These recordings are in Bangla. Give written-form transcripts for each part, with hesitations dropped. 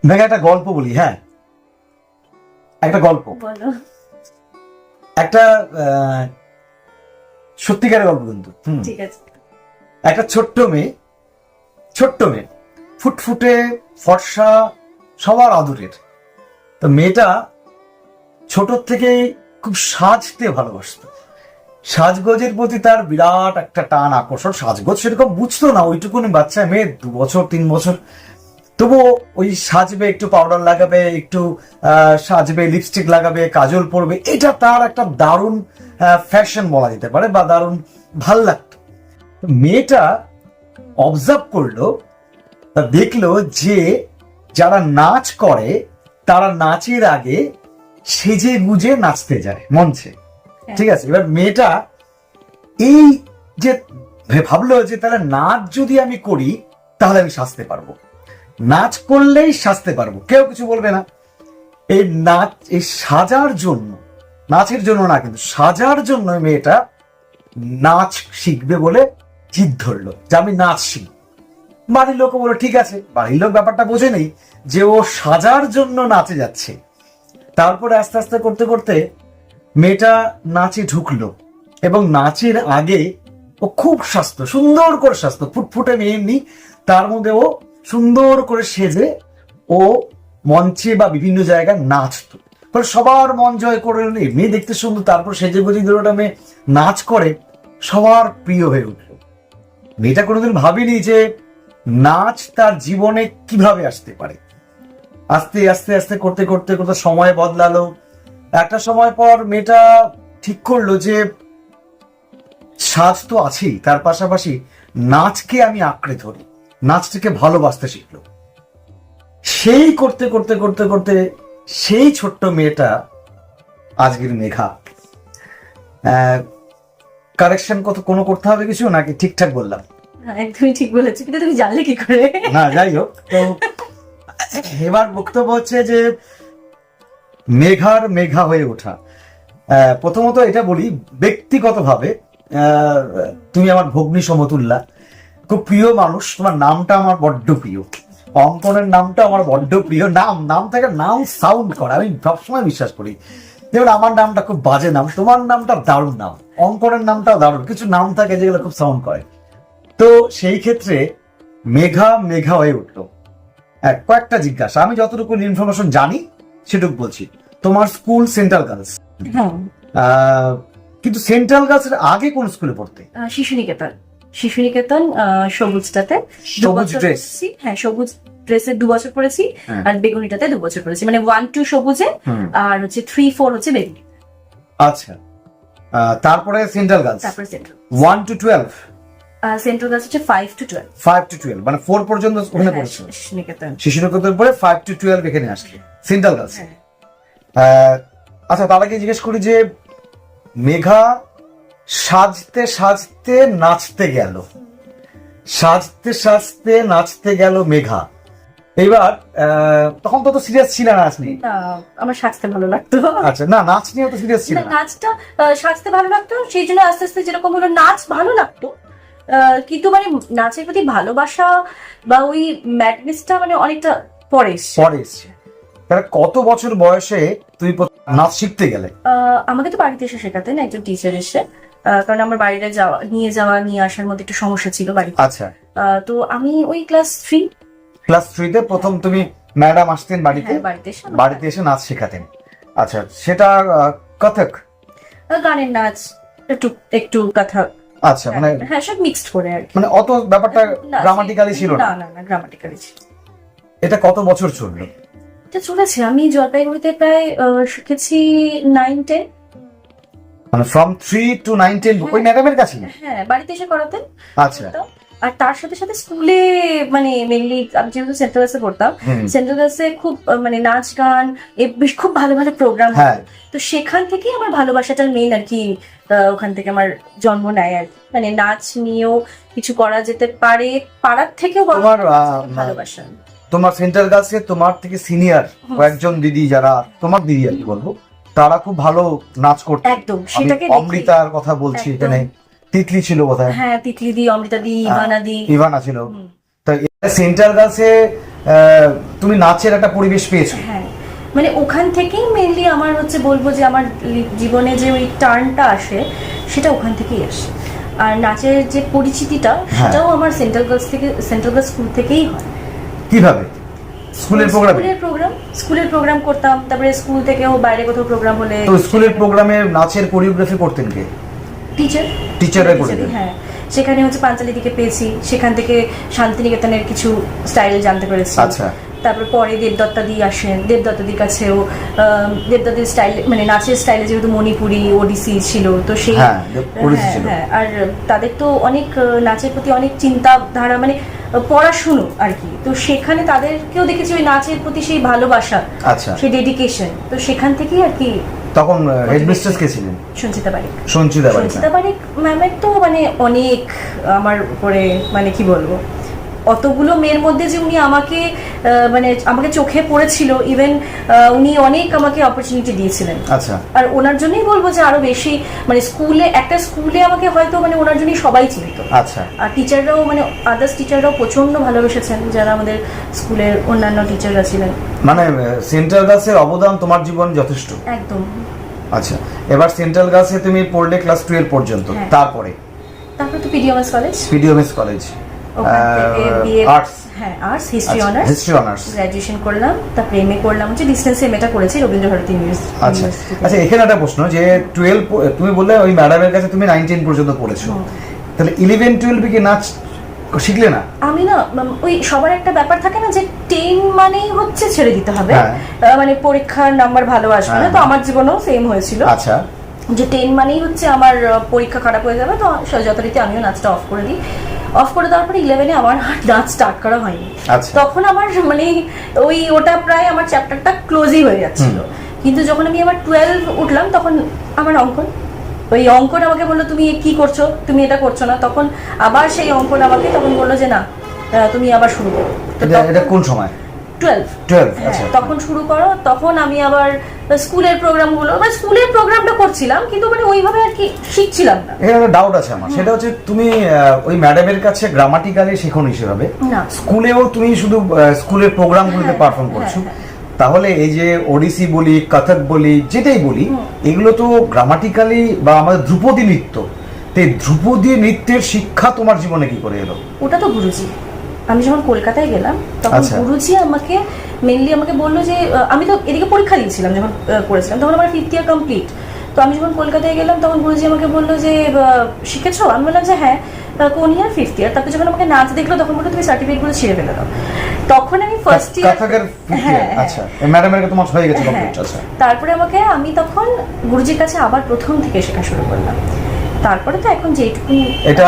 দেখে একটা গল্প বলি। হ্যাঁ, একটা গল্প, বলো। একটা সত্যিকারের গল্প কিন্তু। ঠিক আছে। একটা ছোট্ট মেয়ে, ফুটফুটে ফর্সা, সবার আদরের। তো মেয়েটা ছোট থেকেই খুব সাজতে ভালোবাসত। সাজগোজের প্রতি তার বিরাট একটা টান, আকর্ষণ। সাজগোজ সেরকম বুঝতো না, ওইটুকুনি বাচ্চা মেয়ে, 2 বছর 3 বছর। তবুও ওই সাজবে, একটু পাউডার লাগাবে, একটু সাজবে, লিপস্টিক লাগাবে, কাজল পরবে, এটা তার একটা দারুণ ফ্যাশন বলা যেতে পারে, বা দারুণ ভাল লাগতো। মেয়েটা অবজার্ভ করলো, তা দেখলো যে যারা নাচ করে তারা নাচের আগে সেজে গুজে নাচতে যায় মঞ্চে। ঠিক আছে, এবার মেয়েটা এই যে ভাবলো যে তাহলে নাচ যদি আমি করি তাহলে আমি সাজতে পারবো, নাচ করলেই সাজতে পারবো, কেউ কিছু বলবে না। এই নাচ, এই সাজার জন্য, নাচের জন্য না কিন্তু সাজার জন্য মেয়েটা নাচ শিখবে বলে জিদ ধরলো যে আমি নাচ শিখব। বাড়ির লোক বললো ঠিক আছে। বাড়ির লোক ব্যাপারটা বোঝে নেই যে ও সাজার জন্য নাচে যাচ্ছে। তারপরে আস্তে আস্তে করতে করতে মেয়েটা নাচে ঢুকলো, এবং নাচের আগে ও খুব স্বাস্থ্য, সুন্দর করে স্বাস্থ্য, ফুটফুটে মেয়ে এমনি, তার মধ্যে ও সুন্দর করে সেজে ও মঞ্চে বা বিভিন্ন জায়গায় নাচতো। সবার মন জয় করে মেয়ে দেখতে সুন্দর, তারপর সেজে গুজে দুটোটা মেয়ে নাচ করে, সবার প্রিয় হয়ে উঠল। মেয়েটা কোনোদিন ভাবিনি যে নাচ তার জীবনে কিভাবে আসতে পারে। আস্তে আস্তে আস্তে করতে করতে করতে সময় বদলালো। একটা সময় পর মেয়েটা ঠিক করলো যে সাজ তো আছেই, তার পাশাপাশি নাচকে আমি আঁকড়ে ধরি, নাচটাকে ভালোবাসতে শিখলো। সেই করতে করতে করতে করতে সেই ছোট্ট মেয়েটা আজকের মেঘা। কারেকশন কোনো করতে হবে কিছু নাকি ঠিকঠাক বললাম? একদমই ঠিক বলেছো, কিন্তু তুমি জানলে কি করে? না, যাই হোক। তো এবার বক্তব্য হচ্ছে যে মেঘার মেঘা হয়ে ওঠা। প্রথমত এটা বলি, ব্যক্তিগতভাবে তুমি আমার ভগ্নী সমতুল্যা, খুব প্রিয় মানুষ। তোমার নামটা আমার বড্ড প্রিয়, অঙ্কনের নামটা আমার বড্ড প্রিয়। নাম থেকে নাম সাউন্ড করে আমি সবসময় বিশ্বাস করি। যেমন আমার নামটা খুব বাজে নাম, তোমার নামটা দারুণ নাম, অঙ্কনের নামটাও দারুণ। কিছু নাম থাকে যেগুলো খুব সাউন্ড করে। তো সেই ক্ষেত্রে মেঘা মেঘা হয়ে উঠলো। কয়েকটা জিজ্ঞাসা, আমি যতটুকু ইনফরমেশন জানি সেটুকু বলছি। তোমার স্কুল সেন্ট্রাল গার্লস, হ্যাঁ। কিন্তু সেন্ট্রাল গার্লস এর আগে কোন স্কুলে পড়তে? শিশু নিকেতন সবুজটাতে। সবুজ ড্রেস? হ্যাঁ, সবুজ ড্রেসে 2 বছর পড়েছি, আর বেগুনিটাতে 2 বছর পড়েছি। মানে 1-2 সবুজে, আর হচ্ছে 3-4 হচ্ছে বেগুনি। আচ্ছা, তারপরে সেন্ট্রাল গার্লস, তারপরে সেন্ট্রাল 1 to 12? সেন্ট্রাল গার্লস হচ্ছে 5 to 12। 5 to 12 মানে 4 পর্যন্ত ওখানে পড়েছো? শিশু-নিকেতন। শিশু-নিকেতন পরে 5 to 12 এখানে আসলে সেন্ট্রাল গার্লস। আচ্ছা, তার আগে জিজ্ঞেস করি যে মেঘা সাজতে সাজতে নাচতে গেল, সাজতে সাজতে নাচতে গেল মেঘা। এবার তখন তো সিরিয়াস ছিল না নাচ নিয়ে? আমার সাজতে ভালো লাগতো। আচ্ছা, না, নাচ নিয়ে তো সিরিয়াস ছিল না? নাচটা সাজতে ভালো লাগতো, সেই জন্য আস্তে আস্তে যেরকম হলো নাচ ভালো লাগতো, কিন্তু মানে নাচের প্রতি ভালোবাসা বা ওই ম্যাডনেসটা মানে অনেকটা পরে এসছে। তাহলে কত বছর বয়সে তুমি নাচ শিখতে গেলে? আমাকে তো বাড়িতে এসে শেখাতেন একজন টিচার এসে, কারণ আমার বাড়িতে নিয়ে আসার মধ্যে একটু সমস্যা ছিল বাড়িতে। আচ্ছা, তো আমি ওই ক্লাস 3-তে প্রথম তুমি ম্যাডাম আসতেন বাড়িতে, বাড়িতে এসে নাচ শেখাতেন। আচ্ছা, সেটা কথক, গানের নাচ, একটু একটু কথা। আচ্ছা, মানে হ্যাঁ, সব মিক্সড করে আর কি। মানে অত ব্যাপারটা গ্রামাটিক্যালি ছিল না? না, গ্রামাটিক্যালি ছিল। এটা কত বছর চললো? এটা চলেছে, আমি জলপাইগুড়িতে প্রায় শিখেছি 9-10। মানে ফ্রম 3 to 9-10 ওই ম্যাডামের কাছে? হ্যাঁ, বাড়িতে এসে করাতেন। আচ্ছা। আর তার সাথে সাথে স্কুলে, মানে মেনলি আমি যেহেতু সেন্ট্রাল গার্লসে পড়তাম, সেন্ট্রাল গার্লসে খুব মানে নাচ গান বেশ খুব ভালো ভালো প্রোগ্রাম। তো সেখান থেকেই আমার ভালোবাসাটার মেইন আর কি, ওখান থেকে আমার জন্ম নেয় আর কি। মানে নাচ নিয়েও কিছু করা যেতে পারে, পাড়ার থেকেও তোমার ভালোবাসা। তোমার সেন্ট্রাল গার্লসে তোমার থেকে সিনিয়র কয়েকজন দিদি, যারা তোমার দিদি আর কি বলবো, তারা খুব ভালো নাচ করতো একদম। সেটাকে অমৃতার কথা বলছি, এখানে তিতলি ছিল বোধহয়। হ্যাঁ, তিতলি দি, অমৃতা দি, ইভানা ছিল। তো সেন্ট্রাল গার্লসে তুমি নাচের একটা পরিবেশ পেয়েছো। হ্যাঁ, মানে ওখান থেকেই মেনলি আমার হচ্ছে বলবো যে আমার জীবনে যে ওই টার্নটা আসে সেটা ওখান থেকেই আসে। আর নাচের যে পরিচিতিটা সেটাও আমার সেন্ট্রাল গার্লস স্কুল থেকেই হয়। কিভাবে? স্কুলের প্রোগ্রাম করতাম, তারপরে স্কুল থেকেও বাইরে কোথাও প্রোগ্রাম হলে। তো স্কুলের প্রোগ্রামে নাচের কোরিওগ্রাফি করতেন কে? টিচাররা করতেন। হ্যাঁ, সেখানে হচ্ছে পাঞ্চালি দিকে পেয়েছি, সেখান থেকে শান্তিনিকেতনের কিছু স্টাইল জানতে পেরেছি। আচ্ছা। তারপর পরে দেবদত্তাদি আসেন, দেবদত্তাদির কাছেও দেবদত্তাদির স্টাইল মানে নাচের স্টাইলে যেহেতু মণিপুরি ওডিসি ছিল, তো সেই হ্যাঁ, আর তাদের তো অনেক নাচের প্রতি অনেক চিন্তাধারা মানে পড়াশুনো আর কি, তো সেখানে তাদেরকেও দেখেছি ওই নাচের প্রতি সেই ভালোবাসা, আচ্ছা, সেই ডেডিকেশন, তো সেখান থেকেই আর কি। তখন হেডমিস্ট্রেস কে ছিলেন? সঞ্চিতা বারিক ম্যামের তো মানে অনেক আমার উপরে মানে কি বলবো, অতগুলো মেয়ের মধ্যে যে উনি আমাকে মানে আমাকে চোখে পড়েছিল, ইভেন উনি অনেক আমাকে অপরচুনিটি দিয়েছিলেন। আচ্ছা। আর ওনার জন্যই বলবো যে আরো বেশি মানে একটা স্কুলে আমাকে হয়তো মানে ওনার জন্যই সবাই চিনত। আচ্ছা। আর টিচাররাও মানে আদার্স টিচাররাও প্রচন্ড ভালোবেসেছেন, যারা আমাদের স্কুলের অন্যান্য টিচাররা ছিলেন। মানে সেন্ট্রাল গার্লসের অবদান তোমার জীবন যথেষ্ট। একদম। আচ্ছা, এবার সেন্ট্রাল গার্লসে তুমি পড়লে ক্লাস 12 পর্যন্ত, তারপরে তো পিডিএমএস কলেজ আর্টস, হ্যাঁ আর্টস, হিস্ট্রি অনার্স গ্র্যাজুয়েশন করলাম, তারপরে এমএ করলাম, হচ্ছে ডিসটেন্সে এমএটা করেছি রবীন্দ্র ভারতী ইউনিভার্সিটি। আচ্ছা আচ্ছা, এখানে একটা প্রশ্ন যে 12 তুমি বললে ওই ম্যাডামের কাছে তুমি 9-10 পর্যন্ত পড়েছো, তাহলে 11-12 কি নাচ শিখলে না? আমি না ওই সবার একটা ব্যাপার থাকে না যে 10 মানেই হচ্ছে ছেড়ে দিতে হবে, মানে পরীক্ষার নাম্বার ভালো আসবে না, তো আমার জীবনেও সেম হয়েছিল। আচ্ছা, যে 10 মানেই হচ্ছে আমার পরীক্ষা খারাপ হয়ে যাবে, তো যথারীতি আমিও নাচটা অফ করে দিই। অফ করে দেওয়ার পরে 11-এ আমার নাচ স্টার্ট করা হয়নি। তখন আমার মানে ওটা প্রায় আমার চ্যাপ্টারটা ক্লোজই হয়ে যাচ্ছিল। কিন্তু যখন আমি আবার 12 উঠলাম, তখন আমার ওই অঙ্কন আমাকে বললো তুমি কি করছো, তুমি এটা করছো না। তখন আবার সেই অঙ্কন আমাকে তখন বললো যে না তুমি আবার শুরু করো। এটা কোন সময়? 12। আচ্ছা, তখন শুরু করো। তখন আমি আবার স্কুলের প্রোগ্রামটা করছিলাম, কিন্তু মানে ওইভাবে আর কি শিখছিলাম না। এখানে একটা ডাউট আছে আমার, সেটা হচ্ছে তুমি ওই ম্যাডামের কাছে গ্রামাটিক্যালি শেখোনি সেভাবে, স্কুলেও তুমি শুধু স্কুলের প্রোগ্রামগুলোতে পারফর্ম করছো। তাহলে এই যে ওডিসি বলি, কথক বলি, যেটাই বলি, এগুলো তো গ্রামাটিক্যালি বা আমাদের ধ্রুপদী নৃত্য, তো এই ধ্রুপদী নৃত্যের শিক্ষা তোমার জীবনে কি করে এলো? ওটা তো গুরুজি, আমি যখন কলকাতায় গেলাম তখন গুরুজি আমাকে বললো যে আমি তো এদিকে পরীক্ষা দিয়েছিলাম যখন করেছিলাম, তখন আমার 5th ইয়ার কমপ্লিট। তো আমি যখন কলকাতায় গেলাম তখন গুরুজি আমাকে বললো যে শিখেছো? আমি বললাম যে হ্যাঁ। কোন ইয়ার? 5th ইয়ার। তারপর যখন আমাকে নাচ দেখলো তখন বললো তুমি সার্টিফিকেটগুলো ছিঁড়ে ফেলে দাও। তখন আমি ফার্স্ট ইয়ার, আচ্ছা, ম্যাডামের কাছে তোমার হয়ে গেছে কমপ্লিট। আচ্ছা, তারপরে আমি তখন গুরুজির কাছে আবার প্রথম থেকে শেখা শুরু করলাম। তারপরে তো এখন যেটুকু, এটা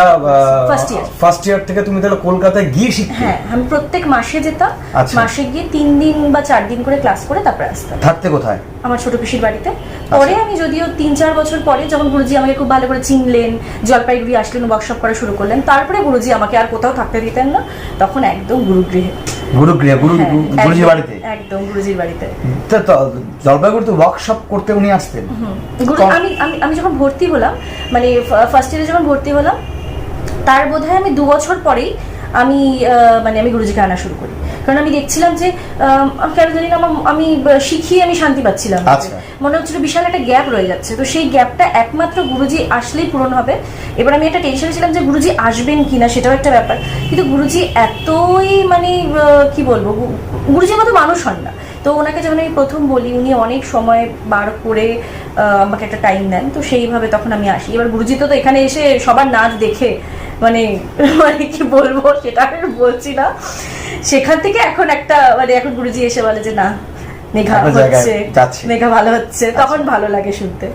ফার্স্ট ইয়ার থেকে তুমি তাহলে কলকাতায় গিয়ে শিখতে? হ্যাঁ, আমি প্রত্যেক মাসে যেতাম, মাসে গিয়ে 3 দিন বা 4 দিন করে ক্লাস করে তারপরে আসতাম। থাকতে কোথায়? আমার ছোট পিসির বাড়িতে। পরে আমি যদিও 3-4 বছর পরে যখন গুরুজি আমাকে খুব ভালো করে চিনলেন, জলপাইগুড়ি আসলেন, ওয়ার্কশপ করা শুরু করলেন, তারপরে গুরুজি আমাকে আর কোথাও থাকতে দিতেন না, তখন একদম গুরুজির বাড়িতে, একদম গুরুজির বাড়িতে। জলপাইগুড়িতে ওয়ার্কশপ করতে উনি আসতেন? আমি যখন ভর্তি হলাম, মানে ফার্স্ট ইয়ারে যখন ভর্তি হলাম, তার বোধহয় আমি 2 বছর পরেই আমি গুরুজিকে আনা শুরু করি। কারণ আমি দেখছিলাম যে কেন জানি না আমি শিখিয়ে আমি শান্তি পাচ্ছিলাম, মনে হচ্ছিল বিশাল একটা গ্যাপ রয়ে যাচ্ছে। তো সেই গ্যাপটা একমাত্র গুরুজি আসলেই পূরণ হবে। এবার আমি একটা টেনশন ছিলাম যে গুরুজি আসবেন কিনা, সেটাও একটা ব্যাপার। কিন্তু গুরুজি এতই মানে কি বলবো, গুরুজির মতো মানুষ হন না। তো ওনাকে যখন আমি প্রথম বলি, উনি অনেক সময় বার করে আমাকে একটা টাইম দেন, তো সেইভাবে তখন আমি আসি। এবার গুরুজি তো এখানে এসে সবার নাচ দেখে মানে কি বলবো সেটা আর বলছি না। সেখান থেকে এখন এখন গুরুজি এসে বলে যে না, মেঘা ভালো হচ্ছে, তখন ভালো লাগে শুনতে।